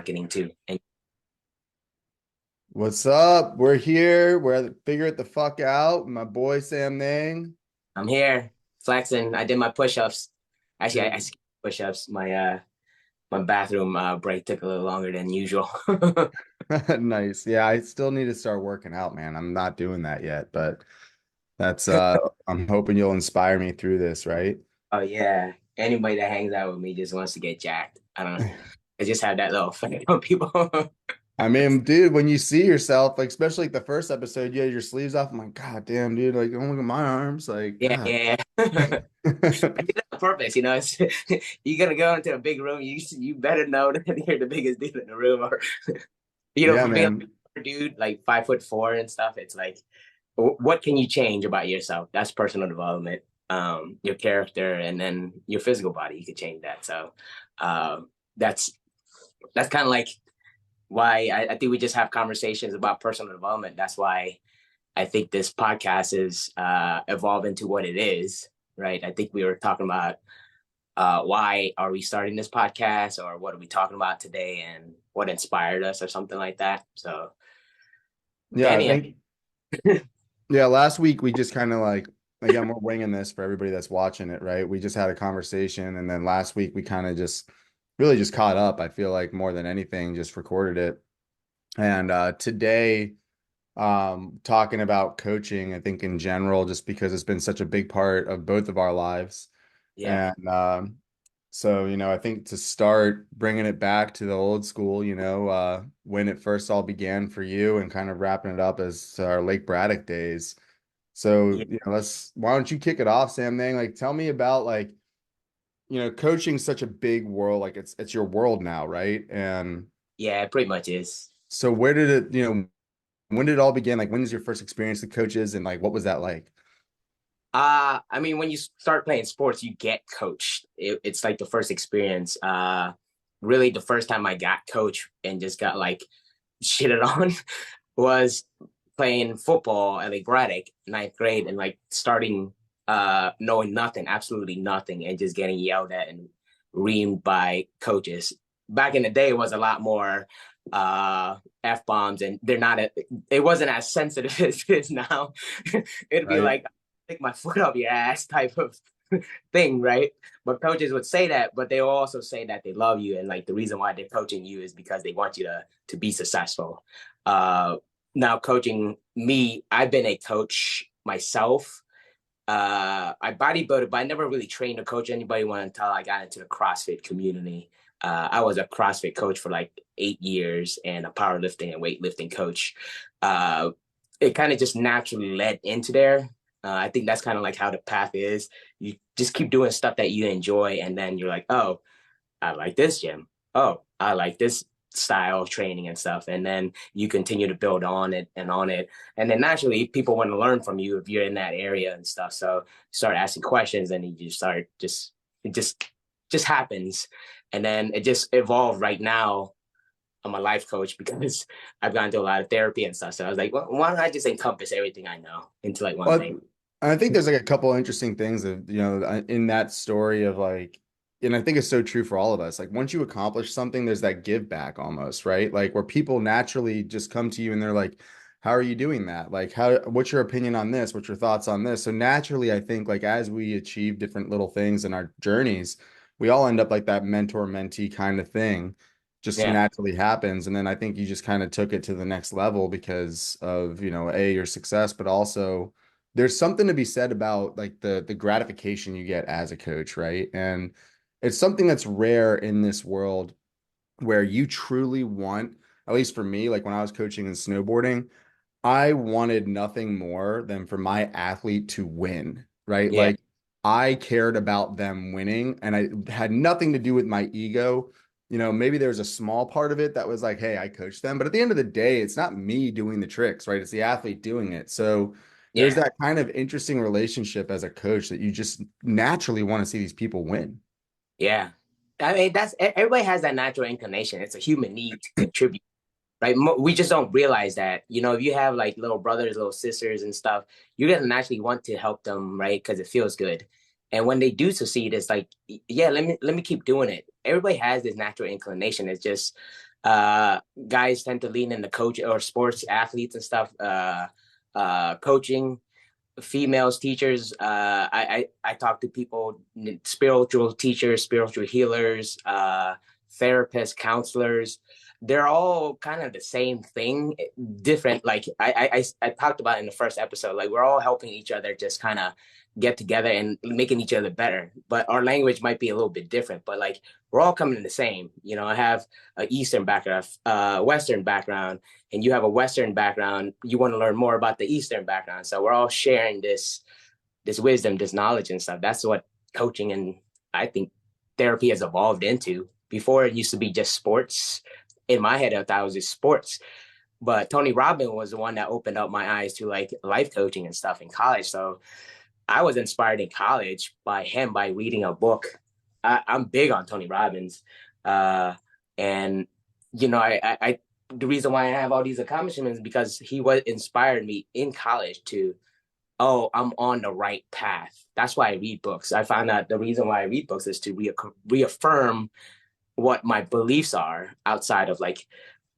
marketing too. And What's up? We're here. We're at Figure It the Fuck Out. My boy Samnang. I'm here flexing. I did my push-ups. Actually, I Dude, skipped push-ups. My bathroom break took a little longer than usual. nice. Yeah, I still need to start working out, man. I'm not doing that yet, but that's I'm hoping you'll inspire me through this, right? Oh yeah. Anybody that hangs out with me just wants to get jacked. I don't know. I just have that little effect on people. I mean, dude, when you see yourself, like especially like the first episode, you had your sleeves off. I'm like, God damn, dude, like don't look at my arms. Like, Yeah, God. yeah. I did that on purpose, you know. You gotta go into a big room. You better know that you're the biggest dude in the room, or Yeah, for being man. a dude like 5'4" and stuff. It's like, what can you change about yourself? That's personal development. Your character, and then your physical body. You could change that. So, that's kind of like why I think we just have conversations about personal development. That's why I think this podcast is evolved into what it is, right? I think we were talking about why are we starting this podcast, or what are we talking about today, and what inspired us, or something like that. So, Yeah, I Danny, think yeah, last week we just kind of like again, we're winging this for everybody that's watching it, right? We just had a conversation and then last week we kind of just really just caught up. I feel like more than anything, just recorded it. And today, talking about coaching, I think in general, just because it's been such a big part of both of our lives. yeah, And so, I think to start bringing it back to the old school, when it first all began for you and kind of wrapping it up as our Lake Braddock days. So, yeah, why don't you kick it off, Sam Nang? Like, tell me about like, coaching's such a big world, like it's your world now, right? And yeah. It pretty much is. so where did it, when did it all begin? Like, when was your first experience with coaches and like what was that like? I mean, when you start playing sports, you get coached. It's like the first experience. Really, the first time I got coached and just got like shitted on was playing football at Lake Braddock, ninth grade, and like starting knowing nothing, absolutely nothing, and just getting yelled at and reamed by coaches. Back in the day, it was a lot more f bombs, and it wasn't as sensitive as it is now. It'd be Right. like, take my foot off your ass type of thing, right? But coaches would say that, but they will also say that they love you, and like the reason why they're coaching you is because they want you to be successful. Uh, Now coaching me, I've been a coach myself. I bodybuilded, but I never really trained to coach anybody until I got into the CrossFit community. I was a CrossFit coach for like 8 years, and a powerlifting and weightlifting coach. Uh, it kind of just naturally led into there. I think that's kind of like how the path is. You just keep doing stuff that you enjoy, and then you're like, oh, I like this gym. Oh, I like this style of training and stuff. And then you continue to build on it and on it. And then naturally people want to learn from you if you're in that area and stuff. So you start asking questions, and you start it just happens. And then it just evolved. Right now I'm a life coach because I've gone through a lot of therapy and stuff. So I was like, well, why don't I just encompass everything I know into like one But thing? I think there's like a couple interesting things of, in that story of like, and I think it's so true for all of us. Like once you accomplish something, there's that give back almost, right? Like where people naturally just come to you and they're like, how are you doing that? Like what's your opinion on this? What's your thoughts on this? So naturally, I think like as we achieve different little things in our journeys, we all end up like that mentor mentee kind of thing just Yeah. naturally happens. And then I think you just kind of took it to the next level because of, your success, but also there's something to be said about like the gratification you get as a coach, right? And it's something that's rare in this world where you truly want, at least for me, like when I was coaching in snowboarding, I wanted nothing more than for my athlete to win, right? Yeah. Like I cared about them winning and I had nothing to do with my ego. Maybe there's a small part of it that was like, hey, I coached them. But at the end of the day, it's not me doing the tricks, right? It's the athlete doing it. So there's Yeah. that kind of interesting relationship as a coach that you just naturally want to see these people win. Yeah. I mean, everybody has that natural inclination. It's a human need to contribute, right? We just don't realize that. If you have like little brothers, little sisters, and stuff, you're gonna naturally want to help them, right? Because it feels good. And when they do succeed, it's like, yeah, let me keep doing it. Everybody has this natural inclination. It's just Guys tend to lean into coach or sports athletes and stuff. Coaching females teachers. I talk to people, spiritual teachers, spiritual healers, therapists, counselors. They're all kind of the same thing, different. Like I talked about in the first episode, like we're all helping each other just kind of get together and making each other better. But our language might be a little bit different, but like we're all coming in the same. You know, I have an Eastern background, Western background, and you have a Western background. You want to learn more about the Eastern background. So we're all sharing this wisdom, this knowledge and stuff. That's what coaching and I think therapy has evolved into. Before it used to be just sports. In my head, I thought it was just sports. But Tony Robbins was the one that opened up my eyes to like life coaching and stuff in college. So I was inspired in college by him by reading a book. I'm big on Tony Robbins, and you know, the reason why I have all these accomplishments is because he was inspired me in college to, oh, I'm on the right path. That's why I read books. I found out the reason why I read books is to reaffirm what my beliefs are outside of like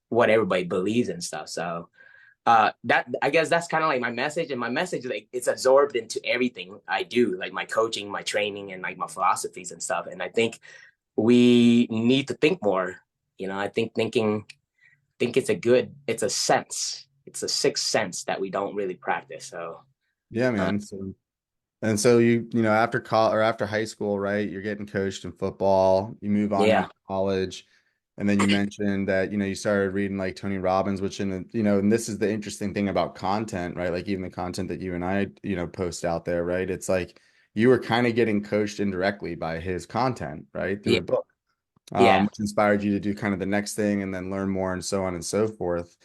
what everybody believes and stuff. So that I guess that's kind of like my message, and my message like it's absorbed into everything I do, like my coaching, my training, and like my philosophies and stuff. And I think we need to think more. You know, I think it's a sense, it's a sixth sense that we don't really practice. So Yeah, uh, man. So and so you know, after college or after high school, right? You're getting coached in football. You move on yeah, into college, and then you mentioned that you started reading like Tony Robbins, which and this is the interesting thing about content, right? Like even the content that you and I post out there, right? It's like you were kind of getting coached indirectly by his content, right, through yeah, the book, yeah. which inspired you to do kind of the next thing and then learn more and so on and so forth.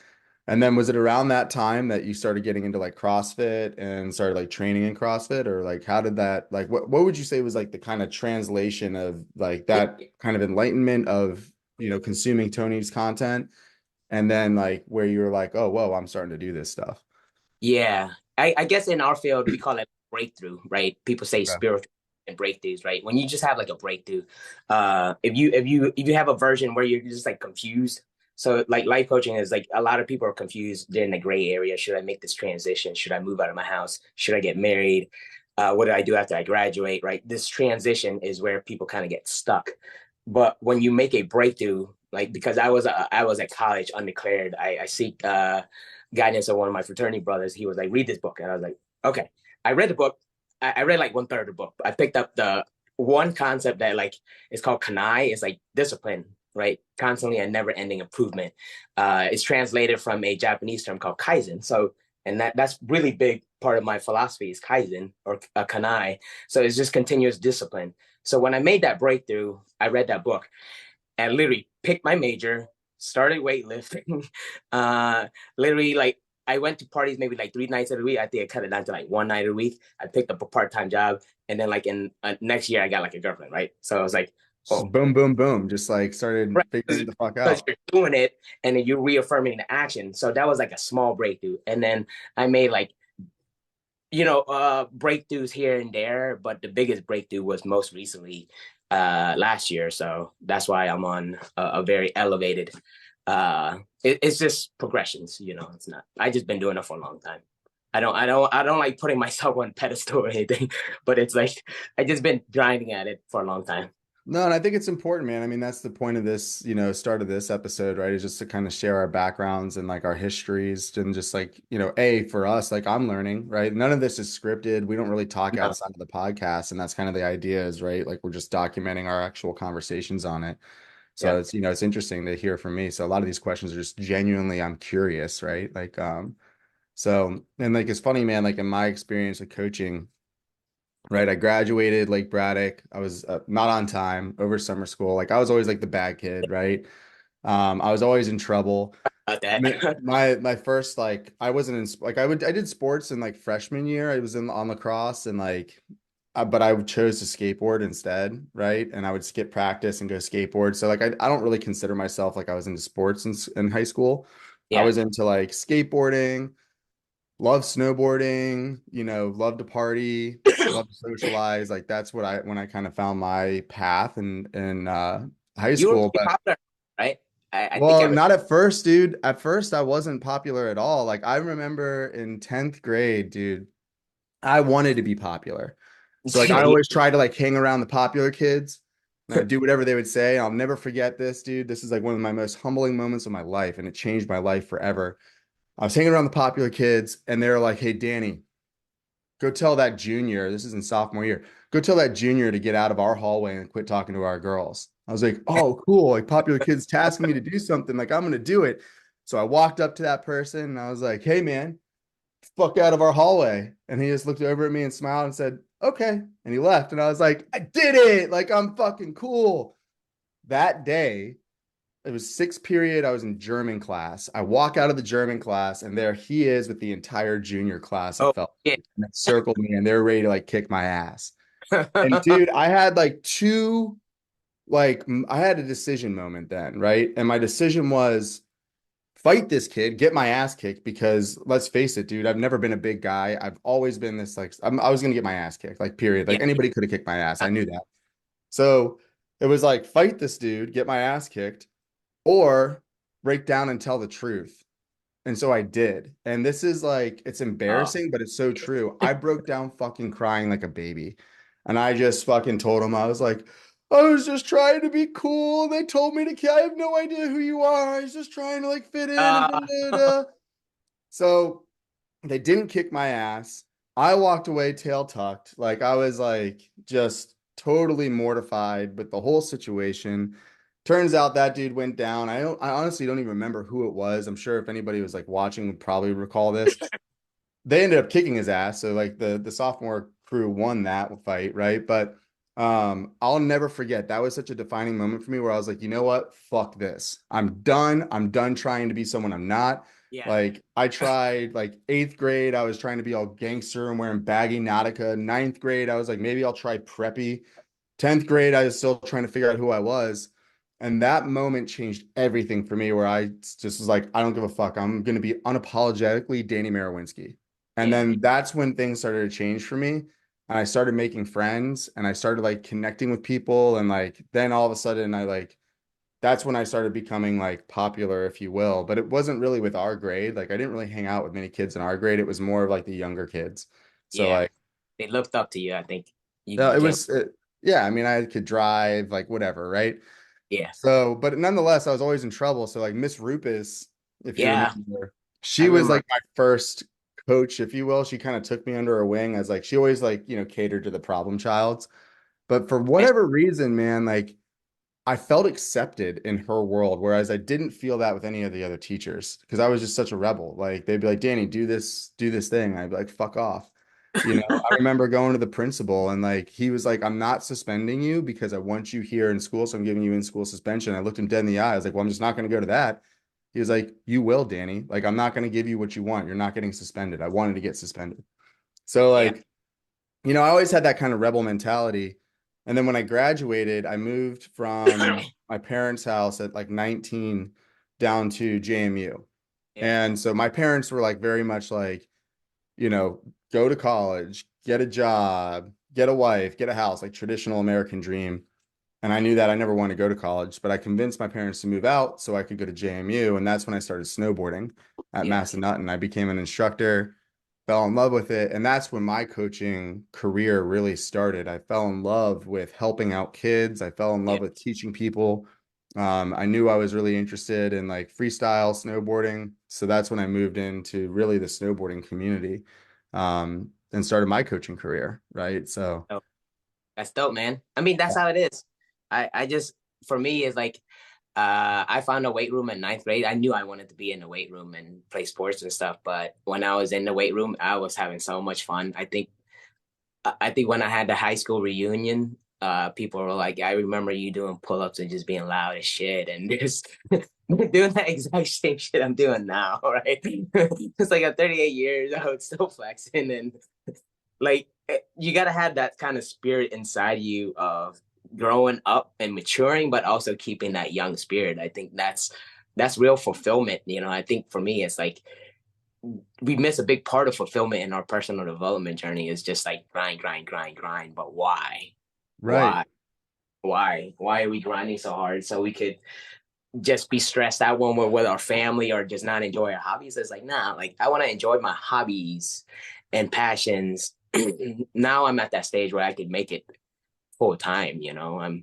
And then was it around that time that you started getting into like CrossFit and started like training in CrossFit, or like how did that like what would you say was like the kind of translation of like that kind of enlightenment of consuming Tony's content, and then like where you were like, oh whoa, I'm starting to do this stuff. Yeah, I guess in our field we call it breakthrough, right? People say Yeah. spiritual and breakthroughs, right? When you just have like a breakthrough, if you have a version where you're just like confused, so like life coaching is like a lot of people are confused. They're in the gray area. Should I make this transition? Should I move out of my house? Should I get married? What do I do after I graduate? Right? This transition is where people kind of get stuck. But when you make a breakthrough, like because I was at college undeclared, I seek guidance of one of my fraternity brothers. He was like, read this book. And I was like, okay. I read the book. I read like one third of the book. I picked up the one concept that like is called kanai. It's like discipline, right? Constantly and never ending improvement. It's translated from a Japanese term called kaizen. So, and that's really big part of my philosophy is kaizen or kanai. So it's just continuous discipline. So when I made that breakthrough, I read that book and literally picked my major, started weightlifting. uh, literally, like I went to parties maybe like 3 nights a week. I think I cut it down to like one night a week. I picked up a part-time job, and then like in next year, I got like a girlfriend, right? So I was like, Just oh, boom, boom, boom, just like started right, figuring the fuck because out. you're doing it, and then you're reaffirming the action. So that was like a small breakthrough, and then I made like breakthroughs here and there, but the biggest breakthrough was most recently last year. So that's why I'm on a very elevated it's just progressions, it's not I just been doing it for a long time. I don't like putting myself on pedestal or anything, but it's like I just been grinding at it for a long time. No, and I think it's important, man. I mean, that's the point of this, start of this episode, right? Is just to kind of share our backgrounds and like our histories and just like, for us, like I'm learning, right? None of this is scripted. We don't really talk No, outside of the podcast, and that's kind of the idea is, right? Like we're just documenting our actual conversations on it. So yeah, it's interesting to hear from me. So a lot of these questions are just genuinely, I'm curious, right? Like, so, and like it's funny, man, like in my experience with coaching, right? I graduated Lake Braddock. I was not on time over summer school. Like I was always like the bad kid, right? I was always in trouble. about that. My first like I wasn't in like I did sports in like freshman year. I was in on lacrosse and like but I chose to skateboard instead, right? And I would skip practice and go skateboard. So like I don't really consider myself like I was into sports in high school. I Yeah, was into like skateboarding, love snowboarding, love to party, love to socialize. Like that's when I kind of found my path in high you were school. pretty But popular, right? I think Well, every not at first, dude. At first, I wasn't popular at all. Like, I remember in 10th grade, dude, I wanted to be popular. So, like, I yeah. always tried to like hang around the popular kids and I'd do whatever they would say. I'll never forget this, dude. This is like one of my most humbling moments of my life, and it changed my life forever. I was hanging around the popular kids, and they were like, "Hey, Danny, go tell that junior, this is in sophomore year, go tell that junior to get out of our hallway and quit talking to our girls." I was like, oh, cool. Like popular kids tasking me to do something. Like I'm going to do it. So I walked up to that person and I was like, hey, man, fuck out of our hallway. And he just looked over at me and smiled and said, okay. And he left. And I was like, I did it. Like I'm fucking cool. That day, it was sixth period. I was in German class. I walk out of the German class, and there he is with the entire junior class. It Oh felt yeah. and they circled me, and they're ready to like kick my ass. And dude, I had like I had a decision moment then, right? And my decision was fight this kid, get my ass kicked because let's face it, dude, I've never been a big guy. I've always been this like I was gonna get my ass kicked, like period. Yeah. Like anybody could have kicked my ass. I knew that. So it was like fight this dude, get my ass kicked or break down and tell the truth. And so I did. And this is like, it's Oh, embarrassing, but it's so true. I broke down fucking crying like a baby. And I just fucking told him, I was like, I was just trying to be cool. They told me to, I have no idea who you are. I was just trying to like fit in and da, uh, da, da. So they didn't kick my ass. I walked away tail tucked. Like I was like just totally mortified with the whole situation. Turns out that dude went down. I honestly don't even remember who it was. I'm sure if anybody was like watching would probably recall this. They ended up kicking his ass. So like the sophomore crew won that fight, right? But I'll never forget. That was such a defining moment for me where I was like, you know what? Fuck this. I'm done. I'm done trying to be someone I'm not. yeah. Like I tried like eighth grade, I was trying to be all gangster and wearing baggy Nautica. Ninth grade, I was like, maybe I'll try preppy. 10th grade, I was still trying to figure out who I was. And that moment changed everything for me where I just was like, I don't give a fuck. I'm going to be unapologetically Danny Marowinski. And Yeah. then that's when things started to change for me. And I started making friends and I started like connecting with people. And like, then all of a sudden, that's when I started becoming like popular, if you will. But it wasn't really with our grade. Like, I didn't really hang out with many kids in our grade. It was more of like the younger kids. So, Yeah. like, They looked up to you, I think. You it became was, yeah, I mean, I could drive, like, whatever, right? yeah. So, but nonetheless, I was always in trouble. So, like Miss Rupus, if you Yeah. remember, I she was remember. like my first coach, if you will. She kind of took me under her wing as like she always like, catered to the problem childs. But for whatever reason, man, like I felt accepted in her world, whereas I didn't feel that with any of the other teachers because I was just such a rebel. Like they'd be like, Danny, do this thing. I'd be like, fuck off. I remember going to the principal and like he was like, I'm not suspending you because I want you here in school. So I'm giving you in school suspension. I looked him dead in the eye. I was like, well, I'm just not going to go to that. He was like, you will, Danny. Like, I'm not going to give you what you want. You're not getting suspended. I wanted to get suspended. So Yeah. like, I always had that kind of rebel mentality. And then when I graduated, I moved from my parents' house at like 19 down to JMU. Yeah. And so my parents were like very much like, go to college, get a job, get a wife, get a house, like traditional American dream. And I knew that I never wanted to go to college, but I convinced my parents to move out so I could go to JMU. And that's when I started snowboarding at Yeah. Massanutten. I became an instructor, fell in love with it. And that's when my coaching career really started. I fell in love with helping out kids. I fell in Yeah. love with teaching people. I knew I was really interested in like freestyle snowboarding. So that's when I moved into really the snowboarding community and started my coaching career. Right. So, Oh, that's dope, man. I mean, that's how it is. I just for me it's like I found a weight room in ninth grade. I knew I wanted to be in the weight room and play sports and stuff, but when I was in the weight room, I was having so much fun. I think when I had the high school reunion, people were like, I remember you doing pull-ups and just being loud as shit and just doing that exact same shit I'm doing now, right? It's like I'm 38 years old, still flexing and like you gotta have that kind of spirit inside you of growing up and maturing, but also keeping that young spirit. I think that's real fulfillment. I think for me, it's like we miss a big part of fulfillment in our personal development journey is just like grind, grind, grind, grind. But why? right. Why? Why? Why are we grinding so hard? So we could just be stressed out when we're with our family or just not enjoy our hobbies. It's like, nah, like I want to enjoy my hobbies and passions. Now I'm at that stage where I could make it full time, you know.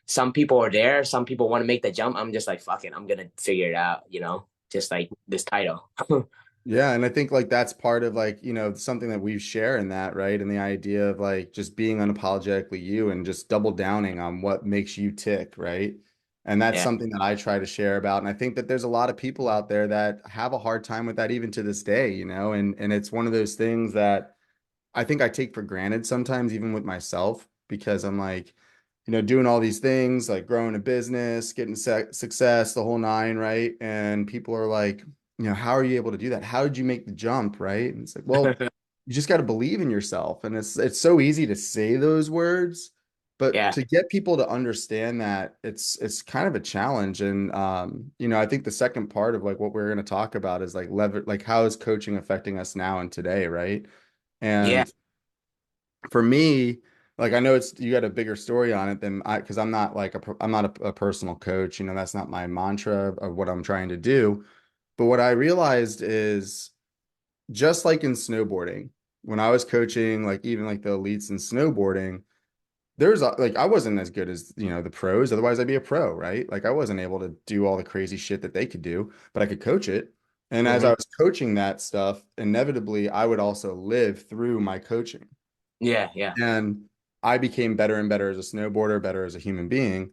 Some people are there, some people want to make the jump. I'm just like, fuck it, I'm gonna figure it out, you know, just like this title. Yeah, and I think like that's part of like, something that we share in that, right? And the idea of like just being unapologetically you and just double downing on what makes you tick, right? And that's Yeah. something that I try to share about. And I think that there's a lot of people out there that have a hard time with that even to this day, and it's one of those things that I think I take for granted sometimes, even with myself, because I'm like, doing all these things, like growing a business, getting success, the whole nine, right? And people are like, how are you able to do that? How did you make the jump, right? And it's like, well, you just got to believe in yourself. And it's so easy to say those words, but Yeah. to get people to understand that it's kind of a challenge. And I think the second part of like what we're going to talk about is like how is coaching affecting us now and today, right? Yeah. And for me, like I know it's you got a bigger story on it than because I'm not like I'm not a personal coach. That's not my mantra of what I'm trying to do. But what I realized is just like in snowboarding, when I was coaching, like even like the elites in snowboarding, like I wasn't as good as the pros. Otherwise, I'd be a pro, right? Like I wasn't able to do all the crazy shit that they could do, but I could coach it. And as I Hmm. was coaching that stuff, inevitably, I would also live through my coaching. Yeah. Yeah. And I became better and better as a snowboarder, better as a human being.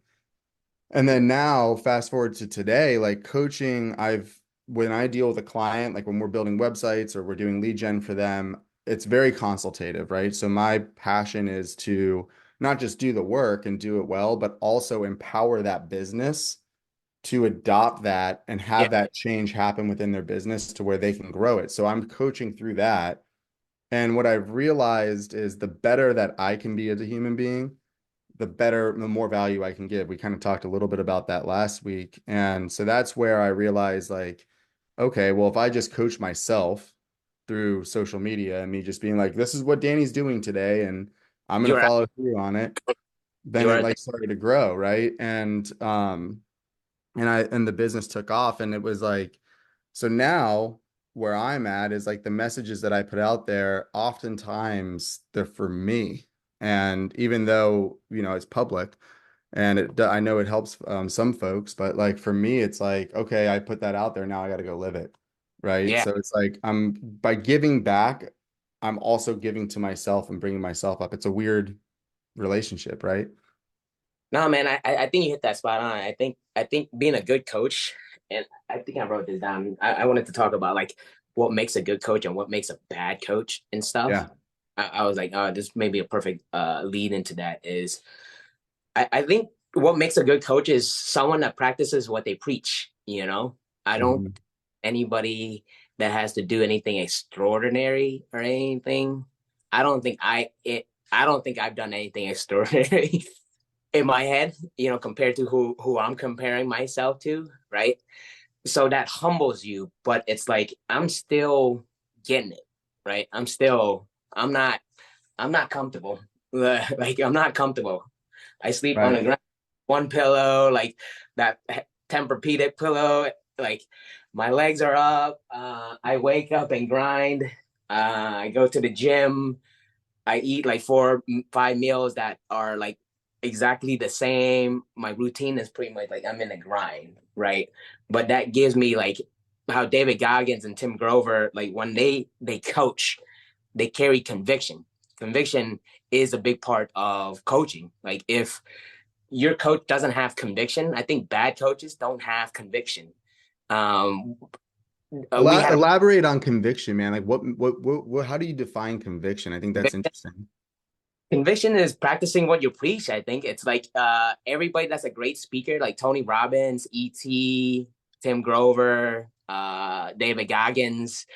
And then now, fast forward to today, like coaching, when I deal with a client, like when we're building websites or we're doing lead gen for them, it's very consultative, right? So my passion is to not just do the work and do it well, but also empower that business to adopt that and Yeah. have that change happen within their business to where they can grow it. So I'm coaching through that. And what I've realized is the better that I can be as a human being, the more value I can give. We kind of talked a little bit about that last week. And so that's where I realized like, okay, well, if I just coach myself through social media and me just being like, this is what Danny's doing today, and I'm gonna You're follow through on it, then it you're like started to grow, right? And the business took off and it was like so now where I'm at is like the messages that I put out there oftentimes they're for me. And even though it's public and I know it helps some folks, but like for me it's like okay, I put that out there, now I got to go live it, right? yeah. So it's like I'm by giving back, I'm also giving to myself and bringing myself up. It's a weird relationship, right? No, man, I think you hit that spot on. I think being a good coach, and I think I wrote this down. I wanted to talk about like what makes a good coach and what makes a bad coach and stuff. Yeah. I was like, oh, this may be a perfect lead into that. Is I think what makes a good coach is someone that practices what they preach. You know, I don't Mhm. anybody that has to do anything extraordinary or anything. I don't think I don't think I've done anything extraordinary in my head, you know, compared to who I'm comparing myself to, right? So that humbles you, but it's like I'm still getting it, right? I'm not I'm not comfortable. Like I'm not comfortable. I sleep on Right. the ground, one pillow, like that Tempur-Pedic pillow, like my legs are up. I wake up and grind. I go to the gym. I eat like 4, 5 meals that are like exactly the same. My routine is pretty much like I'm in a grind, right? But that gives me like how David Goggins and Tim Grover, like when they coach, they carry conviction. Conviction is a big part of coaching. Like if your coach doesn't have conviction, I think bad coaches don't have conviction. Um, we had Elaborate on conviction, man. Like how do you define conviction? I think that's interesting. conviction is practicing what you preach. I think it's like everybody that's a great speaker, like Tony Robbins, E.T., Tim Grover, David Goggins.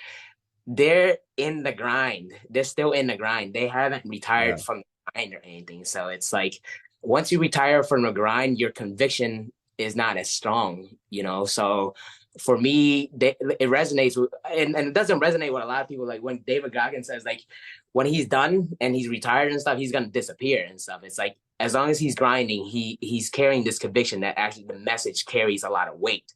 They're in the grind. They're still in the grind. They haven't retired Yeah. from the grind or anything. So it's like once you retire from the grind, your conviction is not as strong, you know. So for me, it resonates with, and it doesn't resonate with a lot of people. Like when David Goggins says, like when he's done and he's retired and stuff, he's gonna disappear and stuff. It's like as long as he's grinding, he's carrying this conviction that actually the message carries a lot of weight.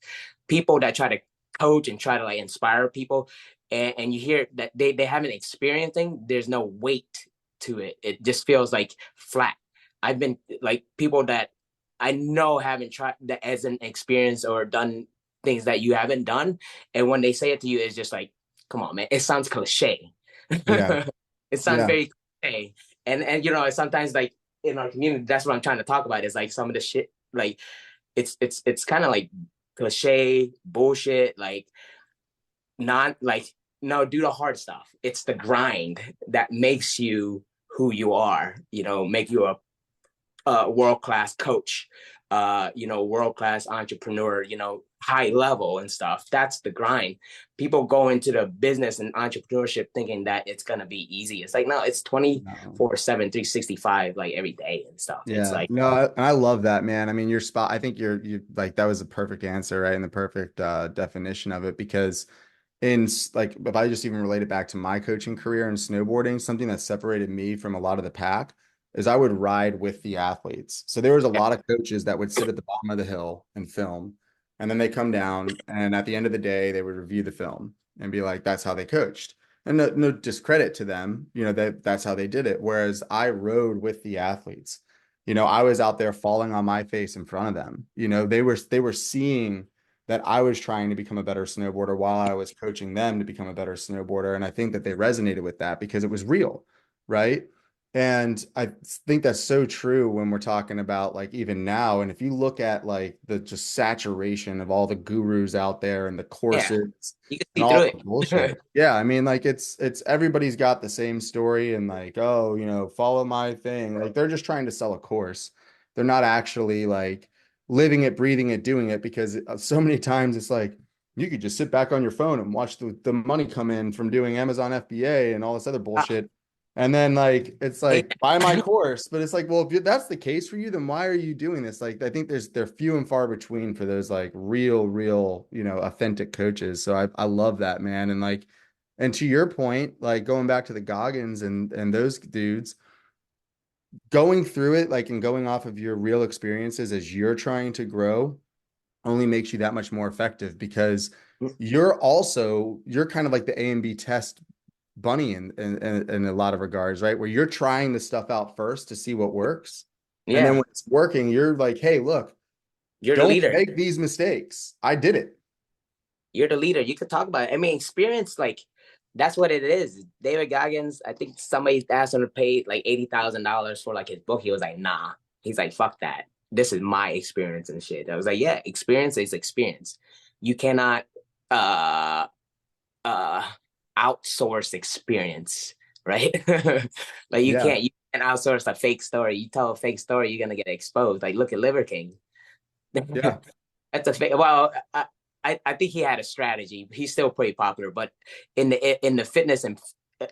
People that try to coach and try to like inspire people, and you hear that they haven't experienced anything, there's no weight to it. It just feels like flat. I've been like people that I know haven't tried that as an experience or done things that you haven't done. And when they say it to you, it's just like, come on, man. It sounds cliche. Yeah. It sounds Yeah. very cliche. And you know, sometimes like in our community, that's what I'm trying to talk about is like some of the shit, like it's kind of like cliche bullshit, like not like no, do the hard stuff. It's the grind that makes you who you are, you know, make you a world-class coach, you know, world-class entrepreneur, you know, high level and stuff. That's the grind. People go into the business and entrepreneurship thinking that it's gonna be easy. It's like, no, it's No. 24/7, 365, like every day and stuff. It's Yeah, like, no, I love that, man. I mean, your spot, I think you like that was a perfect answer, right? And the perfect definition of it because like if I just even relate it back to my coaching career in snowboarding, something that separated me from a lot of the pack is I would ride with the athletes. So there was a lot of coaches that would sit at the bottom of the hill and film, and then they come down, and at the end of the day, they would review the film and be like, "That's how they coached." And no, no discredit to them, you know, that's how they did it. Whereas I rode with the athletes. You know, I was out there falling on my face in front of them. You know, they were seeing that I was trying to become a better snowboarder while I was coaching them to become a better snowboarder. And I think that they resonated with that because it was real, right? And I think that's so true when we're talking about like even now. And if you look at like the just saturation of all the gurus out there and the yeah, courses you can and see through all the it. bullshit. Yeah, I mean, like it's everybody's got the same story and like, oh, you know, follow my thing. Like they're just trying to sell a course. They're not actually like living it, breathing it, doing it because so many times it's like you could just sit back on your phone and watch the money come in from doing Amazon FBA and all this other bullshit. And then like it's like buy my course, but it's like, well, if that's the case for you, then why are you doing this? Like I think they're few and far between for those like real, you know, authentic coaches. So I love that, man. And like and to your point, like going back to the Goggins and those dudes, going through it like and going off of your real experiences as you're trying to grow only makes you that much more effective because you're kind of like the A and B test bunny in a lot of regards, right? Where you're trying the stuff out first to see what works. And then Yeah, when it's working, you're like, hey, look, you're the don't leader. make these mistakes. I did it. You're the leader. You could talk about it. I mean, experience, like, that's what it is. David Goggins, I think somebody asked him to pay like $80,000 for like his book. He was like, nah. He's like, fuck that. This is my experience and shit. I was like, yeah, experience is experience. You cannot uh uh outsource experience, right? Like Yeah. you can outsource a fake story. You tell a fake story, you're gonna get exposed. Like, look at Liver King. Yeah. That's a fake. Well, I think he had a strategy. He's still pretty popular, but in the fitness and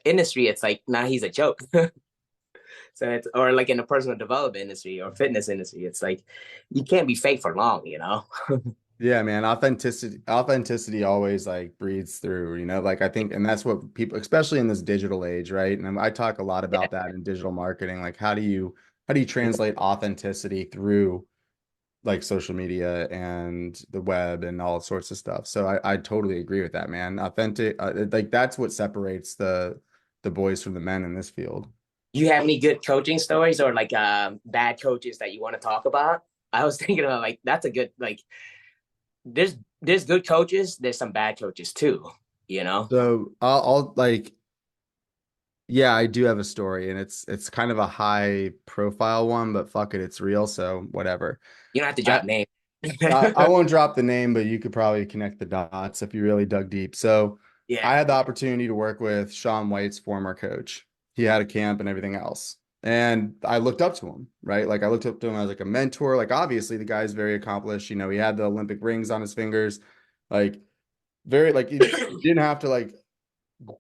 industry, it's like now he's a joke. So it's or like in the personal development industry or fitness industry, it's like you can't be fake for long, you know? Yeah, man. Authenticity always like breathes through, you know, like I think, and that's what people, especially in this digital age, right? And I talk a lot Yeah. about that in digital marketing. Like, how do you translate authenticity through like social media and the web and all sorts of stuff? So I totally agree with that, man. Authentic, like that's what separates the boys from the men in this field. You have any good coaching stories or like bad coaches that you want to talk about? I was thinking about like that's a good like there's good coaches, there's some bad coaches too, you know? So I'll like yeah, I do have a story and it's kind of a high profile one, but fuck it, it's real, so whatever. You don't have to I drop names. I won't drop the name, but you could probably connect the dots if you really dug deep. So I Yeah. had the opportunity to work with Sean White's former coach. He had a camp and everything else. And I looked up to him, right? Like I looked up to him as like a mentor. Like obviously the guy's very accomplished. You know, he had the Olympic rings on his fingers. Like very like you didn't have to like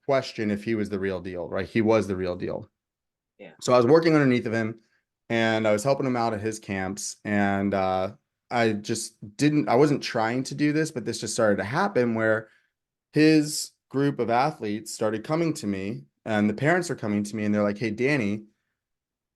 question if he was the real deal, right? He was the real deal. Yeah. So I was working underneath of him and I was helping him out at his camps. And I just I wasn't trying to do this, but this just started to happen where his group of athletes started coming to me and the parents are coming to me and they're like, hey, Danny,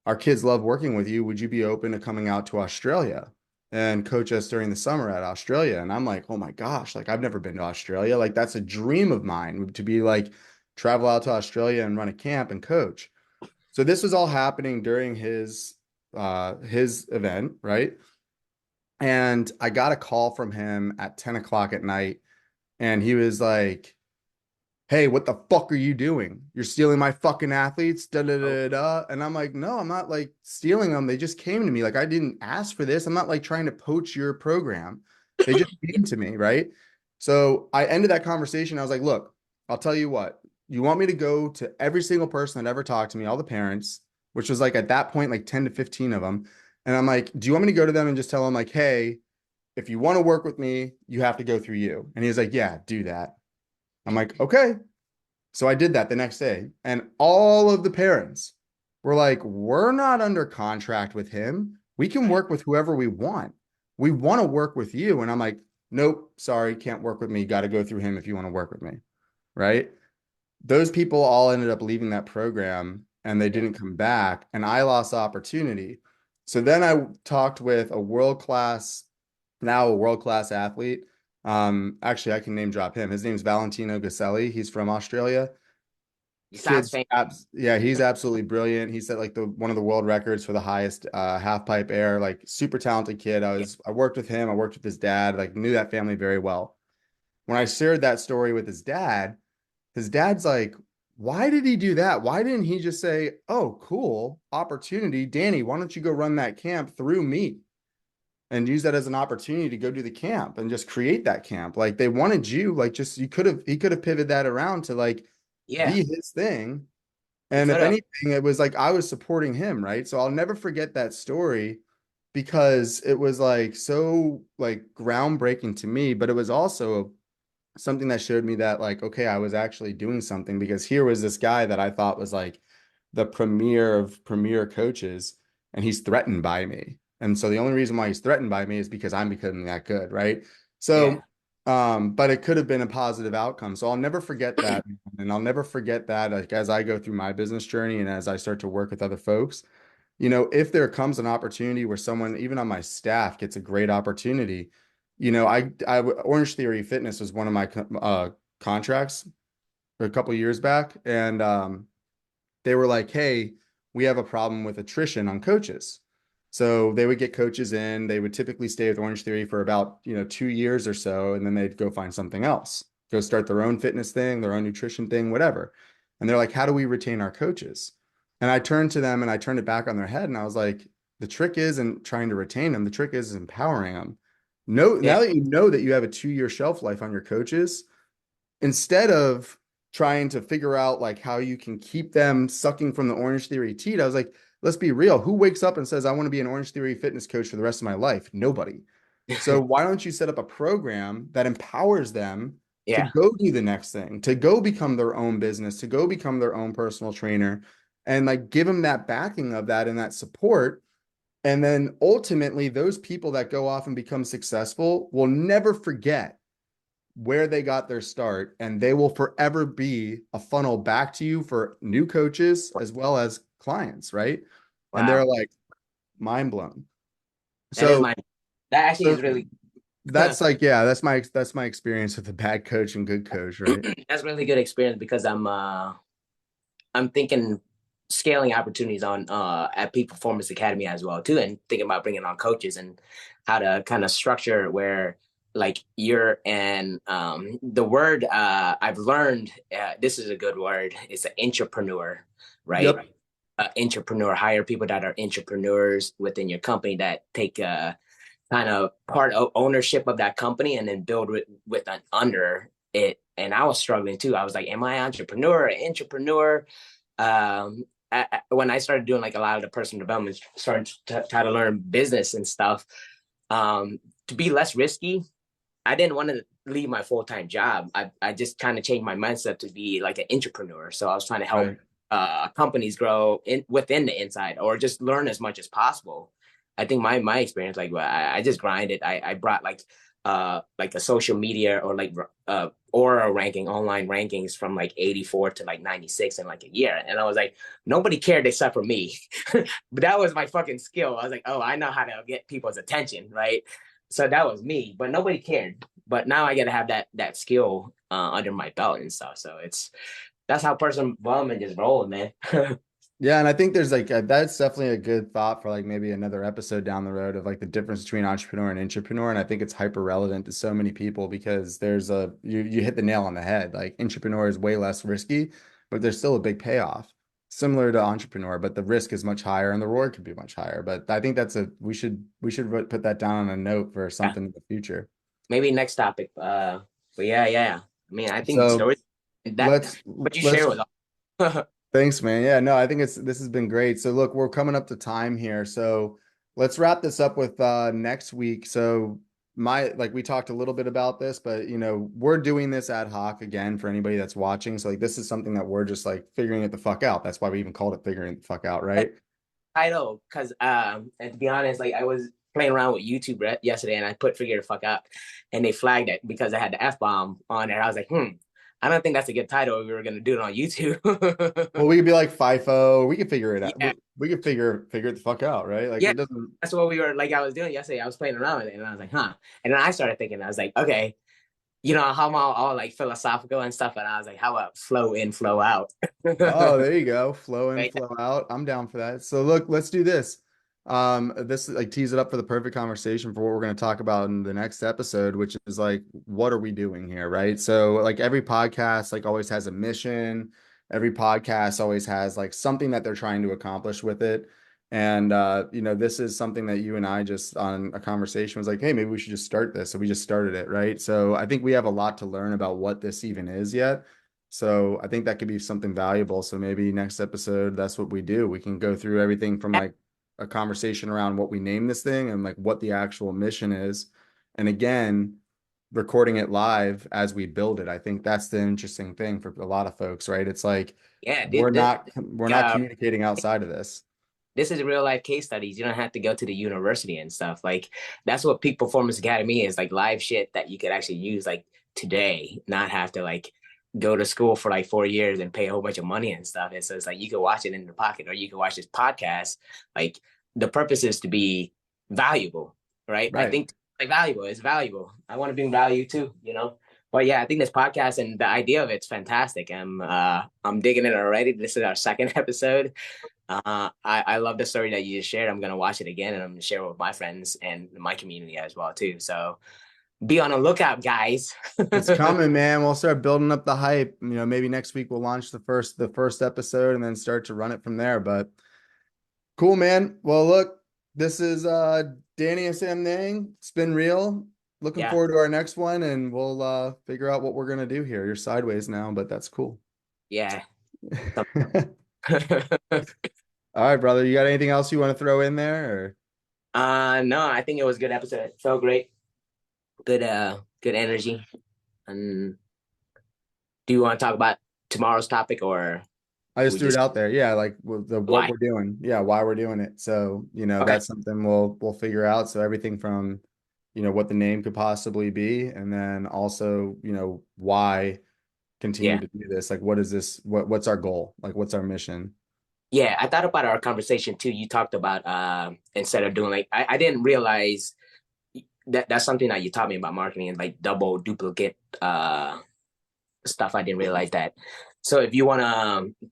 our kids love working with you. Would you be open to coming out to Australia and coach us during the summer at Australia? And I'm like, oh my gosh, like I've never been to Australia. Like that's a dream of mine to be like travel out to Australia and run a camp and coach. So this was all happening during his event, right? And I got a call from him at 10 o'clock at night, and he was like, hey, what the fuck are you doing? You're stealing my fucking athletes, da da Oh, da da. And I'm like, no, I'm not like stealing them. They just came to me. Like I didn't ask for this. I'm not like trying to poach your program. They just yeah, came to me, right? So I ended that conversation. I was like, look, I'll tell you what. You want me to go to every single person that ever talked to me, all the parents, which was like at that point, like 10 to 15 of them. And I'm like, do you want me to go to them and just tell them, like, hey, if you want to work with me, you have to go through you? And he was like, yeah, do that. I'm like, okay. So I did that the next day, and all of the parents were like, we're not under contract with him. We can work with whoever we want. We want to work with you. And I'm like, nope, sorry, can't work with me. Got to go through him if you want to work with me. Right. Those people all ended up leaving that program and they yeah. didn't come back. And I lost opportunity. So then I talked with now a world-class athlete. Actually, I can name drop him. His name's Valentino Gaselli. He's from Australia. You sounds Kids, famous. yeah, he's absolutely brilliant. He set like the one of the world records for the highest half pipe air. Like super talented kid. Yeah, I worked with him. I worked with his dad. Like knew that family very well. When I shared that story with his dad's like, "Why did he do that? Why didn't he just say, "Oh, cool, opportunity, Danny, why don't you go run that camp through me and use that as an opportunity to go do the camp and just create that camp?" Like they wanted you, like just he could have pivoted that around to like yeah. be his thing. He And could if have. anything, it was like I was supporting him, right? So I'll never forget that story because it was like so like groundbreaking to me, but it was also something that showed me that like, okay, I was actually doing something because here was this guy that I thought was like the premier of premier coaches, and he's threatened by me. And so the only reason why he's threatened by me is because I'm becoming that good, right? Yeah, So, but it could have been a positive outcome. So I'll never forget that. And I'll never forget that like as I go through my business journey and as I start to work with other folks, if there comes an opportunity where someone, even on my staff, gets a great opportunity, Orange Theory Fitness was one of my contracts a couple years back, and they were like, "Hey, we have a problem with attrition on coaches." So they would get coaches in. They would typically stay with Orange Theory for about 2 years or so, and then they'd go find something else, go start their own fitness thing, their own nutrition thing, whatever. And they're like, "How do we retain our coaches?" And I turned to them and I turned it back on their head, and I was like, "The trick isn't trying to retain them. The trick is empowering them. No, yeah, now that you know that you have a 2 year shelf life on your coaches, instead of trying to figure out like how you can keep them sucking from the Orange Theory teat, I was like, let's be real. Who wakes up and says, I want to be an Orange Theory fitness coach for the rest of my life? Nobody. So why don't you set up a program that empowers them to yeah. go do the next thing, to go become their own business, to go become their own personal trainer, and like give them that backing of that and that support. And then ultimately, those people that go off and become successful will never forget where they got their start, and they will forever be a funnel back to you for new coaches as well as clients, right? And they're Wow, like mind blown. that is So, my. That actually so is really. that's like, yeah, that's my experience with a bad coach and good coach, right? That's really good experience because I'm thinking scaling opportunities on at Peak Performance Academy as well too, and thinking about bringing on coaches and how to kind of structure where like you're and the word I've learned this is a good word. It's an entrepreneur, right? Yep. Entrepreneur, hire people that are entrepreneurs within your company that take kind of part of ownership of that company and then build with an under it. And I was struggling too. I was like, am I entrepreneur or entrepreneur? When I started doing like a lot of the personal development, starting to try to learn business and stuff, to be less risky, I didn't want to leave my full-time job. I just kind of changed my mindset to be like an entrepreneur. So I was trying to help Right. companies grow within the inside or just learn as much as possible. I think my experience, like I just grinded. I brought like like a social media or like Aura ranking, online rankings from like 84 to like 96 in like a year. And I was like, nobody cared except for me. But that was my fucking skill. I was like, oh, I know how to get people's attention, right? So that was me, but nobody cared. But now I got to have that skill under my belt and stuff. So that's how personal development just rolls, man. Yeah, and I think there's like that's definitely a good thought for like maybe another episode down the road of like the difference between entrepreneur and intrapreneur. And I think it's hyper relevant to so many people because there's a you hit the nail on the head. Like intrapreneur is way less risky, but there's still a big payoff. Similar to entrepreneur, but the risk is much higher and the reward could be much higher. But I think that's a we should put that down on a note for Yeah, something in the future. maybe next topic. But yeah. I mean, I think So stories that let's what you let's share with all. thanks, man. Yeah, no, I think this has been great. So look, we're coming up to time here. So let's wrap this up with next week. So my like we talked a little bit about this, but we're doing this ad hoc again for anybody that's watching. So like this is something that we're just like figuring it the fuck out. That's why we even called it figuring it the fuck out, right? Title because and to be honest, like I was playing around with YouTube yesterday and I put figure the fuck out and they flagged it because I had the F bomb on there. I was like, I don't think that's a good title if we were gonna do it on YouTube. Well, we could be like FIFO. We could figure it out. Yeah, We could figure it the fuck out, right? Like yeah. it doesn't. That's what we were like I was doing yesterday. I was playing around with it and I was like, And then I started thinking, I was like, okay, how I'm all like philosophical and stuff, and I was like, how about flow in, flow out? Oh, there you go. Flow in, Right? flow out. I'm down for that. So look, let's do this. This like tease it up for the perfect conversation for what we're going to talk about in the next episode, which is like, what are we doing here, right? So like every podcast like always has a mission. Every podcast always has like something that they're trying to accomplish with it. And this is something that you and I just on a conversation was like, hey, maybe we should just start this. So we just started it, right? So I think we have a lot to learn about what this even is yet. So I think that could be something valuable. So maybe next episode, that's what we do. We can go through everything from like a conversation around what we name this thing and like what the actual mission is. And again, recording it live as we build it. I think that's the interesting thing for a lot of folks, right? It's like Yeah, we're not communicating outside of this. this is real life case studies. You don't have to go to the university and stuff. Like that's what Peak Performance Academy is, like live shit that you could actually use like today, not have to like go to school for like 4 years and pay a whole bunch of money and stuff. And so it's like you can watch it in the pocket or you can watch this podcast. Like the purpose is to be valuable, right? I Right. think like valuable is valuable. I want to bring value too. But yeah, I think this podcast and the idea of it's fantastic. I'm digging it already. This is our second episode. I love the story that you just shared. I'm gonna watch it again, and I'm gonna share it with my friends and my community as well too. So be on the lookout, guys. It's coming, man. We'll start building up the hype. Maybe next week we'll launch the first episode and then start to run it from there. But cool, man. Well, look, this is Danny and Samnang. It's been real. Looking Yeah, forward to our next one, and we'll figure out what we're gonna do here. You're sideways now, but that's cool. yeah. All right, brother. You got anything else you want to throw in there? Or? No, I think it was a good episode. It felt great. Good energy. And do you want to talk about tomorrow's topic or I just we threw it just out there. Yeah, like what why? we're doing. Yeah, why we're doing it. So, Okay. that's something we'll figure out. So everything from, what the name could possibly be, and then also, why continue Yeah. to do this. Like what is this? What's our goal? Like what's our mission? Yeah, I thought about our conversation too. You talked about instead of doing like I didn't realize that's something that you taught me about marketing and like double duplicate stuff. I didn't realize that. So if you want to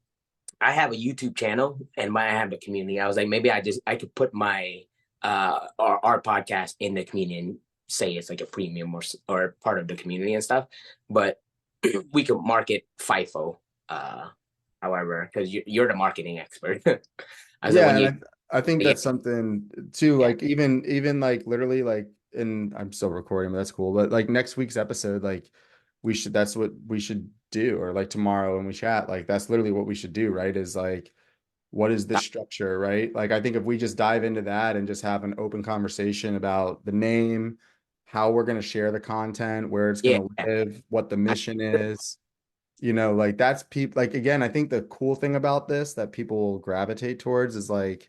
I have a YouTube channel and I have a community. I was like, maybe I could put my our podcast in the community and say it's like a premium or part of the community and stuff. But we could market FIFO, however, because you're the marketing expert. I said Yeah, when you and I think yeah that's something too. yeah Like even like literally like, and I'm still recording, but that's cool. But like next week's episode, like that's what we should do, or like tomorrow when we chat, like that's literally what we should do, right? Is like, what is this structure, right? Like I think if we just dive into that and just have an open conversation about the name, how we're going to share the content, where it's yeah going to live, what the mission is, like that's people like again, I think the cool thing about this that people will gravitate towards is like,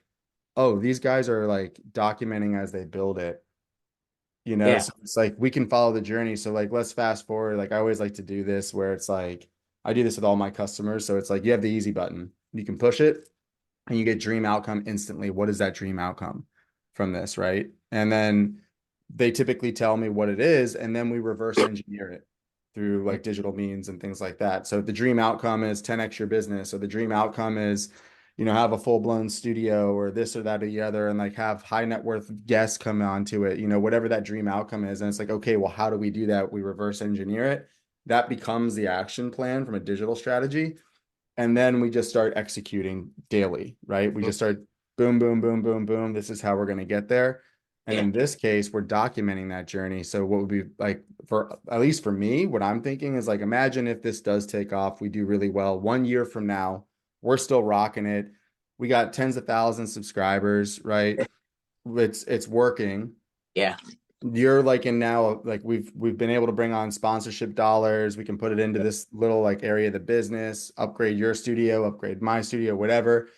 oh, these guys are like documenting as they build it. Yeah. So it's like we can follow the journey. So like let's fast forward. Like I always like to do this where it's like I do this with all my customers. So it's like you have the easy button. You can push it and you get dream outcome instantly. What is that dream outcome from this, right? And then they typically tell me what it is, and then we reverse engineer it through like digital means and things like that. So if the dream outcome is 10x your business, or the dream outcome is, have a full-blown studio or this or that or the other, and like have high net worth guests come onto it, whatever that dream outcome is. And it's like, okay, well, how do we do that? We reverse engineer it. That becomes the action plan from a digital strategy. And then we just start executing daily, right? We just start boom, boom, boom, boom, boom. This is how we're going to get there. And Yeah. in this case, we're documenting that journey. So what would be like for at least for me, what I'm thinking is like, imagine if this does take off, we do really well. 1 year from now, we're still rocking it. We got tens of thousands of subscribers, right? It's working. Yeah. You're like in now, like we've been able to bring on sponsorship dollars. We can put it into this little like area of the business, upgrade your studio, upgrade my studio, whatever.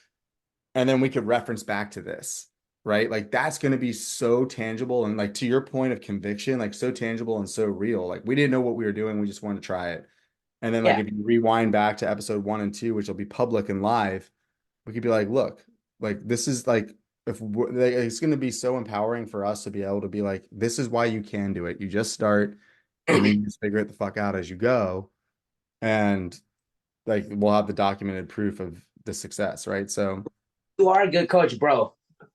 And then we could reference back to this, right? Like that's going to be so tangible. And like to your point of conviction, like so tangible and so real. Like we didn't know what we were doing. We just wanted to try it. And then like Yeah. if you rewind back to episode 1 and 2, which will be public and live, we could be like, look, like this is like if like, it's going to be so empowering for us to be able to be like, this is why you can do it. You just start and then you just figure it the fuck out as you go. And like we'll have the documented proof of the success, right? So You are a good coach, bro.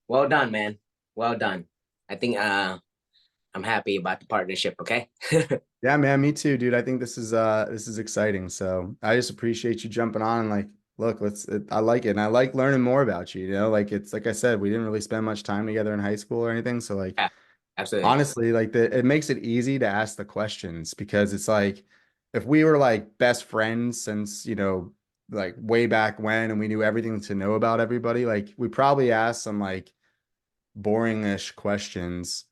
Well done, man. Well done. I think I'm happy about the partnership, okay? yeah, man, me too, dude. I think this is exciting. So I just appreciate you jumping on and like, look, I like it. And I like learning more about you, like it's like I said, we didn't really spend much time together in high school or anything. So like Yeah, absolutely. honestly, like it makes it easy to ask the questions because it's like if we were like best friends since, like way back when and we knew everything to know about everybody, like we probably asked some like boring-ish questions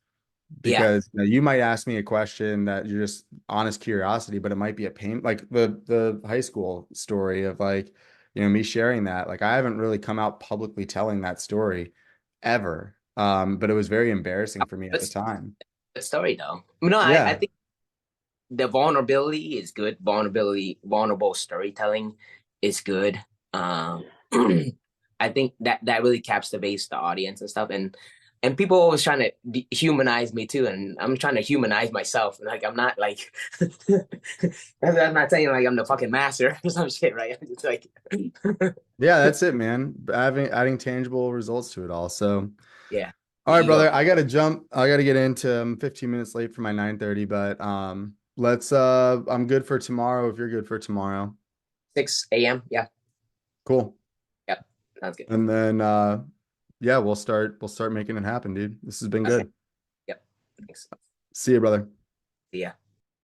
Yeah. because you might ask me a question that you're just honest curiosity, but it might be a pain, like the high school story of like, me sharing that. Like I haven't really come out publicly telling that story ever. But it was very embarrassing for me at the It's time. a good story though. No, I Yeah. think the vulnerability is good. Vulnerable storytelling is good. Um, I think that really captivates the audience and stuff. And people always trying to humanize me too, and I'm trying to humanize myself. Like I'm not like I'm not saying like I'm the fucking master or some shit, right? I'm just like Yeah, that's it, man. Adding tangible results to it all. So, yeah, all the right, ego. brother, I gotta jump. I gotta get into 15 minutes late for my 9:30, but let's I'm good for tomorrow if you're good for tomorrow. 6 a.m. Yeah, Cool. yeah, sounds good. And then yeah, we'll start making it happen, dude. This has been Okay, good. yep. Thanks. See you, brother. See ya.